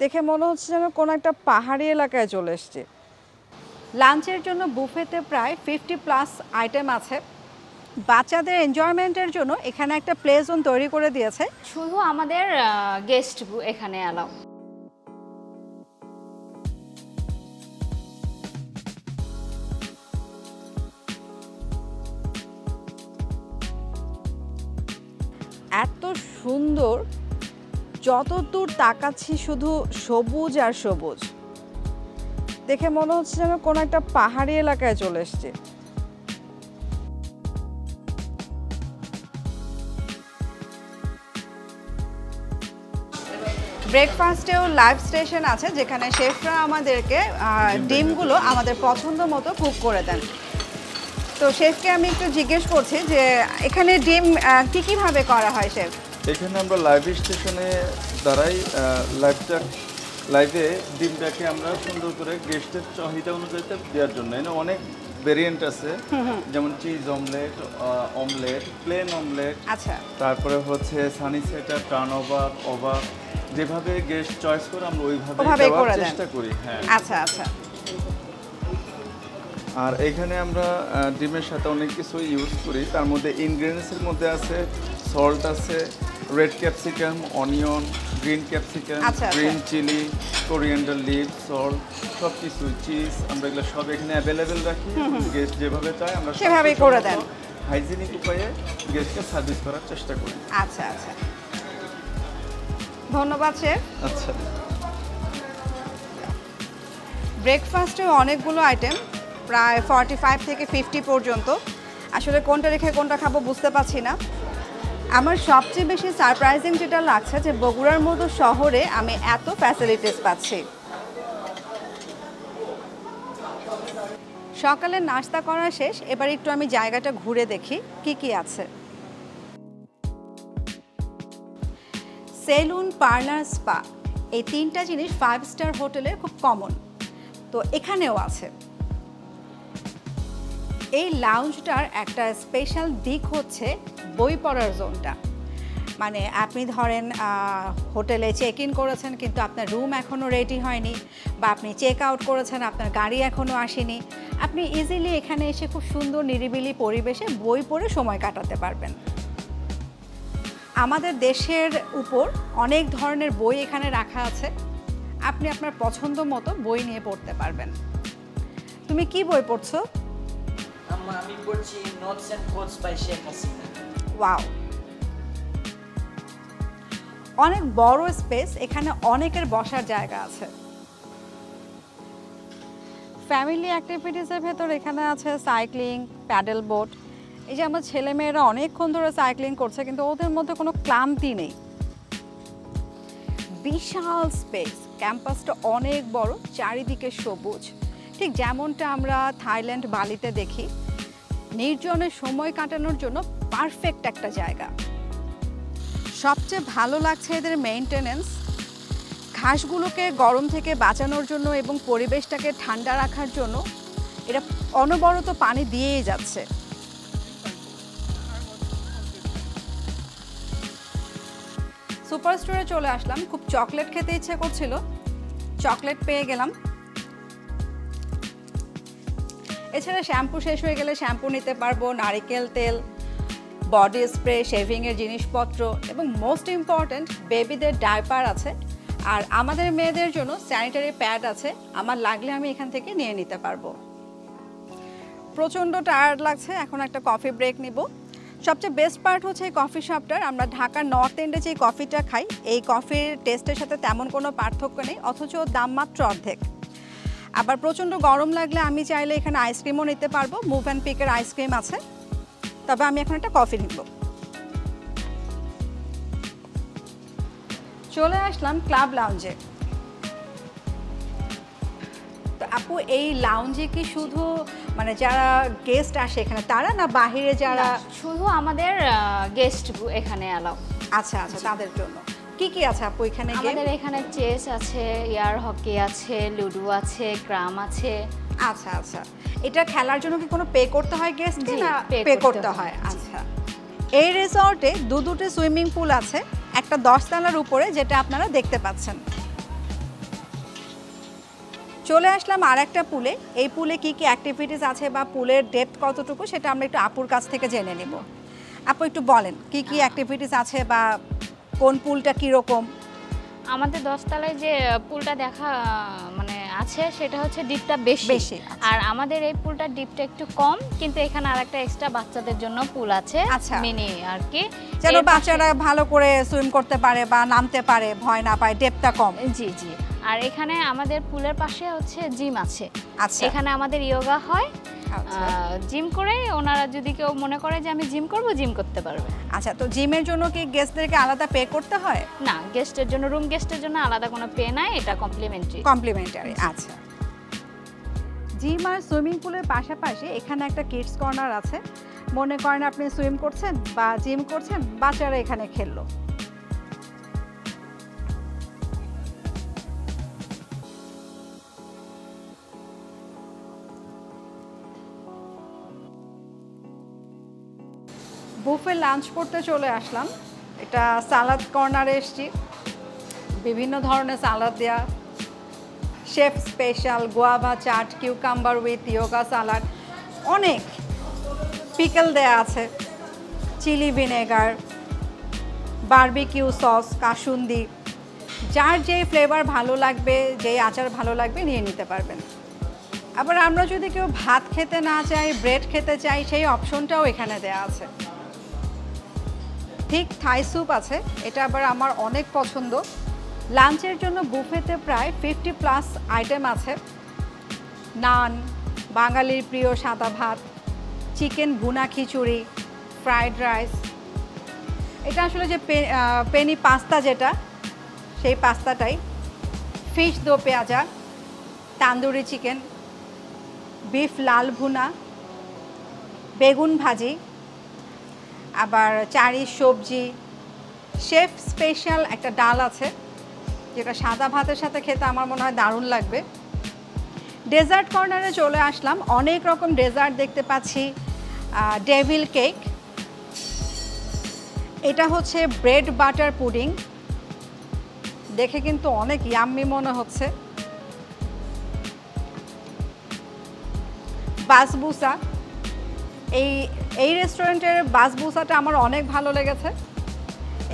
দেখে মনে হচ্ছে যেন কোনো একটা পাহাড়ি এলাকায় চলে এসেছি। লাঞ্চের জন্য বুফেতে প্রায় 50+ আইটেম আছে। বাচ্চাদের এনজয়মেন্টের জন্য এখানে একটা প্লে জোন তৈরি করে দিয়েছে। শুধু আমাদের গেস্ট এখানে অ্যালাউ। এত সুন্দর, যতদূর তাকাচ্ছি শুধু সবুজ আর সবুজ। দেখে মনে হচ্ছে যেন কোনো একটা পাহাড়ি এলাকায় চলে এসেছি। ব্রেকফাস্টেও লাইভ স্টেশন আছে, যেখানে শেফরা আমাদেরকে ডিমগুলো আমাদের পছন্দ মতো কুক করে দেন। তো শেফকে আমি একটু জিজ্ঞেস করছি যে এখানে ডিম কীভাবে করা হয় শেফ? এখানে আমরা লাইভ স্টেশনে দ্বারাই লাইভে ডিমটাকে আমরা সুন্দর করে গেস্টের চাহিদা অনুযায়ী দেওয়ার জন্য এখানে অনেক ভেরিয়েন্ট আছে, যেমন cheese omelette, omelette, plain omelette, আচ্ছা, তারপরে হচ্ছে সানি সেটার, টার্ন ওভার, যেভাবে গেস্ট চয়েস করে আমরা ওইভাবে দেওয়ার চেষ্টা করি। হ্যাঁ, আচ্ছা আচ্ছা। আর এখানে আমরা ডিমের সাথে অনেক কিছু ইউজ করি। তার মধ্যে ইনগ্রেডিয়েন্টসের মধ্যে আছে সল্ট আছে, red capsicum, onion, green capsicum, green chilli, coriander leaf, salt, সব কিছু, চিজ, আমরা এগুলো সব এখানে অ্যাভেলেবেল রাখি। গেস্ট যেভাবে চায় আমরা সেভাবেই করে দেন। হাইজিনিক উপায়ে গেস্টকে সার্ভিস করার চেষ্টা করি। আচ্ছা আচ্ছা, ধন্যবাদ শেফ। আচ্ছা, ব্রেকফাস্টে অনেকগুলো আইটেম, প্রায় 45 থেকে 50 পর্যন্ত। আসলে কোনটা রেখে কোনটা খাবো বুঝতে পারছি না। আমার সবচেয়ে বেশি সারপ্রাইজিং যেটা লাগছে যে বগুড়ার মতো শহরে আমি এত ফ্যাসিলিটিস পাচ্ছি। সকালে নাস্তা করা শেষ, এবার একটু আমি জায়গাটা ঘুরে দেখি কি কি আছে। সেলুন, পার্লার, স্পা, এই তিনটা জিনিস 5 স্টার হোটেলের খুব কমন, তো এখানেও আছে। এই লাউঞ্জটার একটা স্পেশাল দিক হচ্ছে বই পড়ার জোনটা। মানে আপনি ধরেন হোটেলে চেক ইন করেছেন কিন্তু আপনার রুম এখনও রেডি হয়নি, বা আপনি চেক আউট করেছেন আপনার গাড়ি এখনও আসেনি, আপনি ইজিলি এখানে এসে খুব সুন্দর নিরিবিলি পরিবেশে বই পড়ে সময় কাটাতে পারবেন। আমাদের দেশের উপর অনেক ধরনের বই এখানে রাখা আছে, আপনি আপনার পছন্দ মতো বই নিয়ে পড়তে পারবেন। তুমি কি বই পড়ছো? আমি পড়ছি notes and quotes by Sheikh Hasina. Wow, অনেক বড় স্পেস, এখানে অনেকের বসার জায়গা আছে। ফ্যামিলি অ্যাক্টিভিটিসের ভেতর এখানে আছে সাইক্লিং, প্যাডেল বোট। এই যে আমার ছেলেমেয়েরা অনেকক্ষণ ধরে সাইক্লিং করছে কিন্তু ওদের মধ্যে কোনো ক্লান্তি নেই। বিশাল স্পেস, ক্যাম্পাসটা অনেক বড়, চারিদিকে সবুজ, ঠিক যেমনটা আমরা থাইল্যান্ড, বালিতে দেখি। নির্জনে সময় কাটানোর জন্য পারফেক্ট একটা জায়গা। সবচেয়ে ভালো লাগছে এদের মেইনটেনেন্স। ঘাসগুলোকে গরম থেকে বাঁচানোর জন্য এবং পরিবেশটাকে ঠান্ডা রাখার জন্য এরা অনবরত পানি দিয়েই যাচ্ছে। সুপার স্টোরে চলে আসলাম, খুব চকলেট খেতে ইচ্ছে করছিল, চকলেট পেয়ে গেলাম। এছাড়া শ্যাম্পু শেষ হয়ে গেলে শ্যাম্পু নিতে পারবো, নারিকেল তেল, বডি স্প্রে, শেভিংয়ের জিনিসপত্র এবং মোস্ট ইম্পর্ট্যান্ট বেবিদের ডাইপার আছে। আর আমাদের মেয়েদের জন্য স্যানিটারি প্যাড আছে, আমার লাগলে আমি এখান থেকে নিয়ে নিতে পারবো। প্রচণ্ড টায়ার্ড লাগছে, এখন একটা কফি ব্রেক নিব। সবচেয়ে বেস্ট পার্ট হচ্ছে এই কফি শপটার, আমরা ঢাকার নর্থ এন্ডে যে কফিটা খাই এই কফির টেস্টের সাথে তেমন কোনো পার্থক্য নেই, অথচ দাম মাত্র অর্ধেক। আবার প্রচণ্ড গরম লাগলে আমি চাইলে এখানে আইসক্রিমও নিতে পারবো, মুভ অ্যান্ড পিকের আইসক্রিম আছে। তবে আমি এখন একটা কফি নিব। চলে আসলাম ক্লাব লাউঞ্জে। তো আপু, এই লাউঞ্জে কি শুধু মানে যারা গেস্ট আসে এখানে তারা, না বাহিরে যারা? শুধু আমাদের গেস্ট এখানে অ্যালাউ। আচ্ছা আচ্ছা, তাদের জন্য কি কি আছে আপু এখানে? আমাদের এখানে চেস আছে, এয়ার হকি আছে, লুডো আছে, ক্রাম আছে। আচ্ছা আচ্ছা, এটা খেলার জন্য কি কোনো পে করতে হয় গেস্টকে, না পে করতে হয়? আচ্ছা, এই রিসর্টে দুটো সুইমিং পুল আছে, একটা 10 তলার উপরে যেটা আপনারা দেখতে পাচ্ছেন। চলে আসলাম আরেকটা পুলে। এই পুলে কি কি অ্যাক্টিভিটিস আছে বা পুলের ডেপথ কতটুকু সেটা আমরা একটু আপুর কাছ থেকে জেনে নেব। আপু একটু বলেন কি কি অ্যাক্টিভিটিস আছে বা কোন পুলটা কীরকম? আমাদের 10 তলায় যে পুলটা দেখা মানে আছে সেটা হচ্ছে ডিপটা বেশি। আর আমাদের এই পুলটার ডিপটা একটু কম, কিন্তু এখানে আরেকটা এক্সট্রা বাচ্চাদের জন্য পুল আছে মিনি আর কি, যেন বাচ্চারা ভালো করে সুইম করতে পারে বা নামতে পারে, ভয় না পায়, ডেপটা কম। জি জি। আর এখানে আমাদের পুলের পাশে হচ্ছে জিম আছে। আচ্ছা, এখানে আমাদের ইয়োগা হয়। জিম করে ওনারা যদি কেউ মনে করে যে আমি জিম করব, জিম করতে পারবে। আচ্ছা, তো জিমের জন্য কি গেস্টদেরকে আলাদা পে করতে হয়? না, গেস্টের জন্য, রুম গেস্টের জন্য আলাদা কোনো পে নাই, এটা কমপ্লিমেন্টারি। আচ্ছা, জিম আর সুইমিং পুলের পাশাপাশি এখানে একটা কিডস কর্নার আছে। মনে করেন আপনি সুইম করছেন বা জিম করছেন, বাচ্চারা এখানে খেললো। বুফে লাঞ্চ করতে চলে আসলাম। এটা সালাদ কর্নারে এসছি। বিভিন্ন ধরনের সালাদ দেয়া, chef special guava chaat, cucumber with ইয়োগা সালাড, অনেক পিকল দেয়া আছে, chilli vinegar, barbecue sauce, kasundi, যার যে ফ্লেভার ভালো লাগবে, যেই আচার ভালো লাগবে নিয়ে নিতে পারবেন। আবার আমরা যদি কেউ ভাত খেতে না চাই, ব্রেড খেতে চাই, সেই অপশনটাও এখানে দেয়া আছে। ঠিক থাই স্যুপ আছে, এটা আবার আমার অনেক পছন্দ। লাঞ্চের জন্য বুফেতে প্রায় 50+ আইটেম আছে। নান, বাঙালির প্রিয় সাদা ভাত, চিকেন ভুনা খিচুড়ি, ফ্রাইড রাইস, এটা আসলে যে পেনি পাস্তা যেটা, সেই পাস্তাটাই, ফিশ দো পেঁয়াজা, তান্দুরি চিকেন, বিফ লাল ভুনা, বেগুন ভাজি, আবার চারি সবজি, শেফ স্পেশাল একটা ডাল আছে যেটা সাদা ভাতের সাথে খেতে আমার মনে হয় দারুণ লাগবে। ডেজার্ট কর্নারে চলে আসলাম। অনেক রকম ডেজার্ট দেখতে পাচ্ছি। ডেভিল কেক, এটা হচ্ছে ব্রেড বাটার পুডিং, দেখে কিন্তু অনেক ইয়াম্মি মনে হচ্ছে। বাসবুসা, এই রেস্টুরেন্টের বাসবুসাটা আমার অনেক ভালো লেগেছে।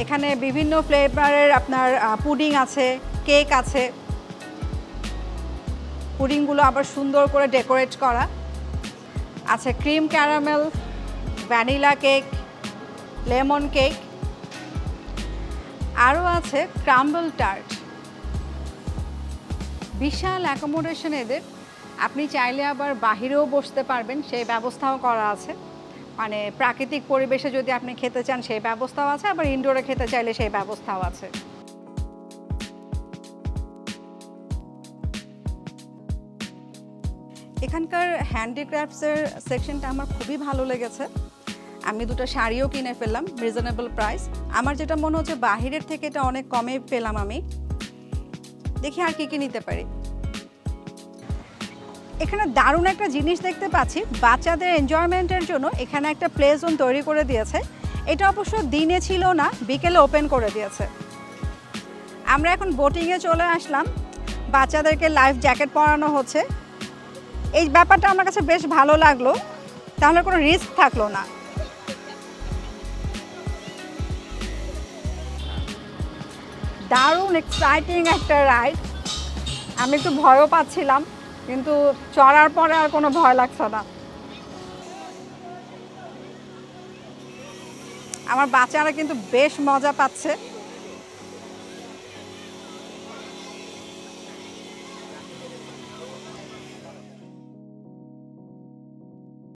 এখানে বিভিন্ন ফ্লেভারের আপনার পুডিং আছে, কেক আছে। পুডিংগুলো আবার সুন্দর করে ডেকোরেট করা আছে। Cream caramel, vanilla cake, lemon cake, আরও আছে ক্রাম্বল টার্ট। বিশাল অ্যাকোমোডেশন এদের। আপনি চাইলে আবার বাহিরেও বসতে পারবেন, সেই ব্যবস্থাও করা আছে। মানে প্রাকৃতিক পরিবেশে যদি আপনি খেতে চান সেই ব্যবস্থাও আছে, আবার ইনডোরে খেতে চাইলে সেই ব্যবস্থাও আছে। এখানকার হ্যান্ডিক্রাফটসের সেকশনটা আমার খুবই ভালো লেগেছে। আমি দুটো শাড়িও কিনে ফেললাম, রিজনেবল প্রাইস। আমার যেটা মনে হচ্ছে বাহিরের থেকে এটা অনেক কমে পেলাম আমি। দেখি আর কি কি নিতে পারি। এখানে দারুণ একটা জিনিস দেখতে পাচ্ছি, বাচ্চাদের এনজয়মেন্টের জন্য এখানে একটা প্লে জোন তৈরি করে দিয়েছে। এটা অবশ্য দিনে ছিল না, বিকেলে ওপেন করে দিয়েছে। আমরা এখন বোটিংয়ে চলে আসলাম। বাচ্চাদেরকে লাইফ জ্যাকেট পরানো হচ্ছে। এই ব্যাপারটা আমার কাছে বেশ ভালো লাগলো, তাহলে কোনো রিস্ক থাকলো না। দারুণ এক্সাইটিং একটা রাইড। আমি একটু ভয়ও পাচ্ছিলাম, কিন্তু চড়ার পরে আর কোনো ভয় লাগছে না। আমার বাচ্চারা কিন্তু বেশ মজা পাচ্ছে।